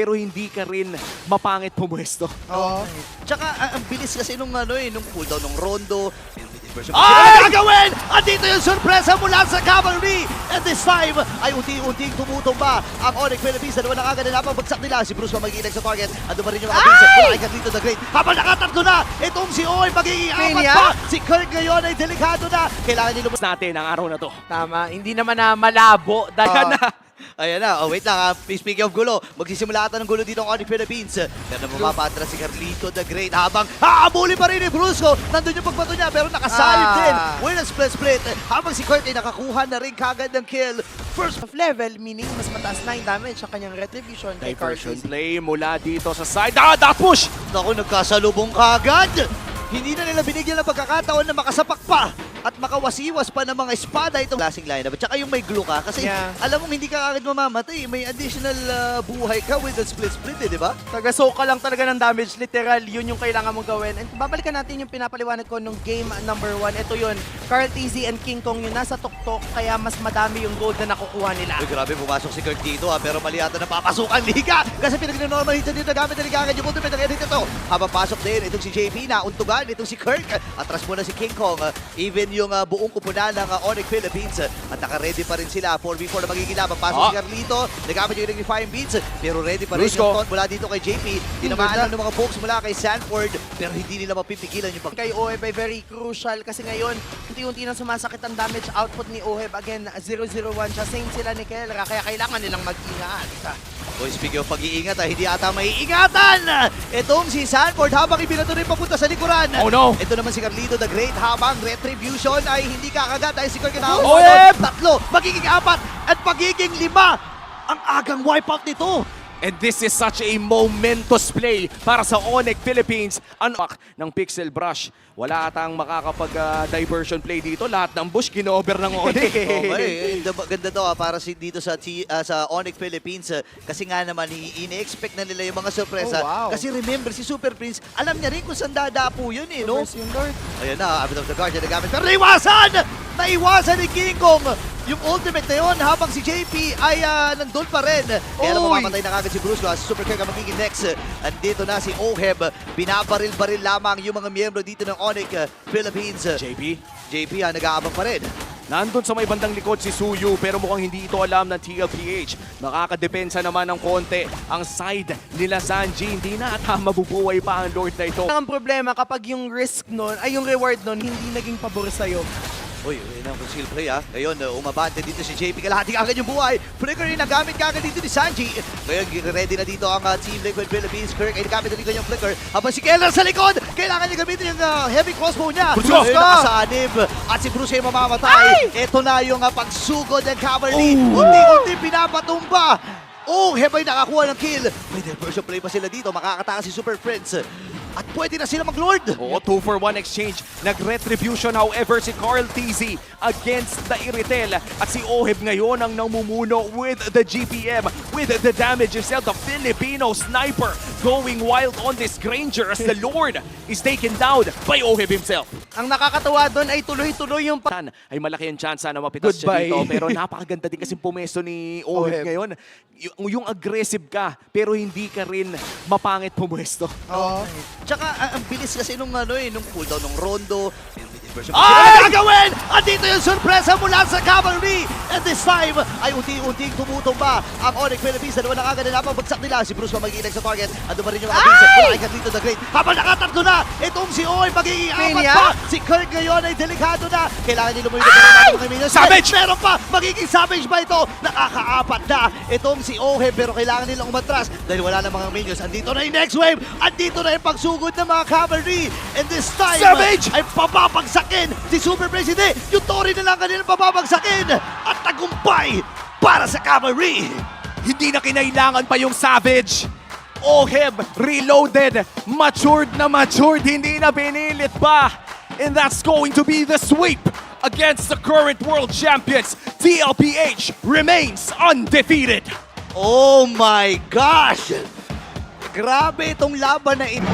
pero hindi ka rin mapangit pumuesto. Oo. Tsaka ang bilis kasi nung nung cooldown ng Rondo. Ay! Gagawin! At dito yung sorpresa mula sa Cavalry! And this time ay unti-unting tumutumba ang Onyx Philippines. Dalawa na kagad na napabagsak nila. Si Bruce pa mag-iilag sa target. Ando pa rin yung mga Vincent. Wala ay dito the Great. Habang nakatatlo na, itong si Oy magiging apat pa. Si Kirk ngayon ay delikado na. Kailangan nila Natin ang araw na to. Tama, hindi naman na malabo dahil Ayan na, wait lang speaking of gulo, magsisimula ata ng gulo dito ang Onyx Philippines. Pero mapapatras si Carlito the Great habang haabuli pa rin ni Brusco. Nandun yung pagbato niya pero nakasalib din. With a split. Habang si Kurt ay nakakuha na rin kagad ng kill. first of level, meaning mas mataas na yung damage sa kanyang retribution kay Diversion Carlito. play mula dito sa side. That push! Naku, nagkasalubong kagad. Hindi na nila binigyan ng pagkakataon na makasapak pa at makawasiwas pa ng mga espada itong klaseng lineup. At saka yung may glue ka kasi alam mo hindi ka agad mamamatay. May additional buhay ka with the split di ba? Taga-soak ka lang talaga ng damage, literal, yun yung kailangan mong gawin. And babalikan natin yung pinapaliwanag ko nung game number 1. Ito yun, Carl TZ and King Kong yun nasa tuktok, kaya mas madami yung gold na nakukuha nila. Uy, grabe, pumasok si Kurt dito pero mali ata na papasok ang liga kasi pinag-normal hit dito gamit na ligangan yung ultimate ng edit ito. Habang pasok din itong si JP na untugan itong si Kirk. Atras muna si King Kong. Even yung buong kupunan ng Onyx Philippines at naka-ready pa rin sila 4v4 na magiging laban. Pasok si Carlito, nagamit yung Electrifying Beats pero ready pa rin yung taunt mula dito kay JP. Tinamaan ng mga folks mula kay Sanford pero hindi nila mapipigilan yung Kay Oheb ay very crucial kasi ngayon unti-unti nang sumasakit ang damage output ni Oheb. Again, 0-0-1 siya. Same sila ni Kelra kaya kailangan nilang mag-ingat. Speaking of pag-iingat, hindi ata maiingatan! Itong si Sanford habang ibinato rin papunta sa likuran. Oh no! Ito naman si Carlito the Great habang retribution ay hindi kakagat dahil si Kirk na Oheb! tatlo, magiging apat, at magiging 5 ang agang wipeout nito. And this is such a momentous play para sa Onyx Philippines. Unlock ng Pixel Brush. Wala atang makakapag-diversion play dito. Lahat ng bush kinover ng Onyx. Okay, ganda to para dito sa Onyx Philippines kasi nga naman ini-expect na nila yung mga sorpresa. Kasi remember si Super Prince, alam niya rin kung saan dadapo yun no? Ayan na, Abbot of the Guardian nagamit. Pero naiwasan! Naiwasan ni King Kong! Yung ultimate na yun habang si JP ay nandun pa rin. Kaya lang mamamatay na kagad si Bruce. Si Super Kirk ang magiging next. Andito na si Oheb. Binabaril-baril lamang yung mga miyembro dito ng Onyx Philippines. JP nag-aabang pa rin. Nandun sa may bandang likod si Suyu pero mukhang hindi ito alam ng TLPH. Nakakadepensa naman ng konti ang side nila Sanji. Hindi na at mabubuhay pa ang Lord na ito. Ang problema kapag yung risk nun, ay yung reward nun, hindi naging pabor sa'yo. Uy, yun ang conceal play Ngayon, umabante dito si JP. Kalahati agad yung buhay. Flicker rin nagamit kagad dito ni Sanji. Ngayon, ready na dito ang Team Liquid Philippines. Kirk ay nagamit na dito yung flicker. Habang si Keller sa likod, kailangan niya gamitin yung heavy crossbow niya. Ngayon, nakasanib. At si Bruce ay mamamatay. Ito na yung pagsugod ng Cavalry. Unti-unti pinapatumba. Hebay nakakuha ng kill. May diversion play pa sila dito. Makakatakas si Super Prince. At pwede na sila mag-lord. 2-for-1 exchange. Nag-retribution however si Carl TZ against the Iritel. At si Oheb ngayon ang namumuno with the GPM, with the damage himself. The Filipino sniper going wild on this Granger as the Lord is taken down by Oheb himself. Ang nakakatawa doon ay tuloy-tuloy yung Ay malaki ang chance na mapitas siya dito. Pero napakaganda din kasi pumesto ni Oheb ngayon. Yung aggressive ka, pero hindi ka rin mapangit pumuesto. Tsaka ang bilis kasi nung nung cooldown ng Rondo. Ay! Gagawin! At dito yung sorpresa mula sa Cavalry! And this time ay unti-unting tumutumba ang Onyx Philippines. Dalawa na kagad na napabagsak nila. Si Bruce pa mag-iilag sa target. Ando pa rin yung mga Vincent. Wala ay Carlito the Great. Habang nakatatlo na, itong si Oy magiging apat pa. Si Kirk ngayon ay delikado na. Kailangan nila lumulog ng mga minions. Savage! Meron pa! Magiging savage ba ito? Nakakaapat na itong si Oheb pero kailangan nilang umatras dahil wala na mga minions. Andito na yung next wave. Andito na yung pagsugod ng mga Cavalry. And this time Savage! ay papabagsakin si Super President. Yung Tori na lang kanilang papabagsakin. At tagumpay para sa Cavalry. Hindi na kinailangan pa yung Savage. Oheb, reloaded, matured na matured, hindi na pinilit pa. And that's going to be the sweep against the current world champions. TLPH remains undefeated. Oh my gosh! Grabe itong laban na ito.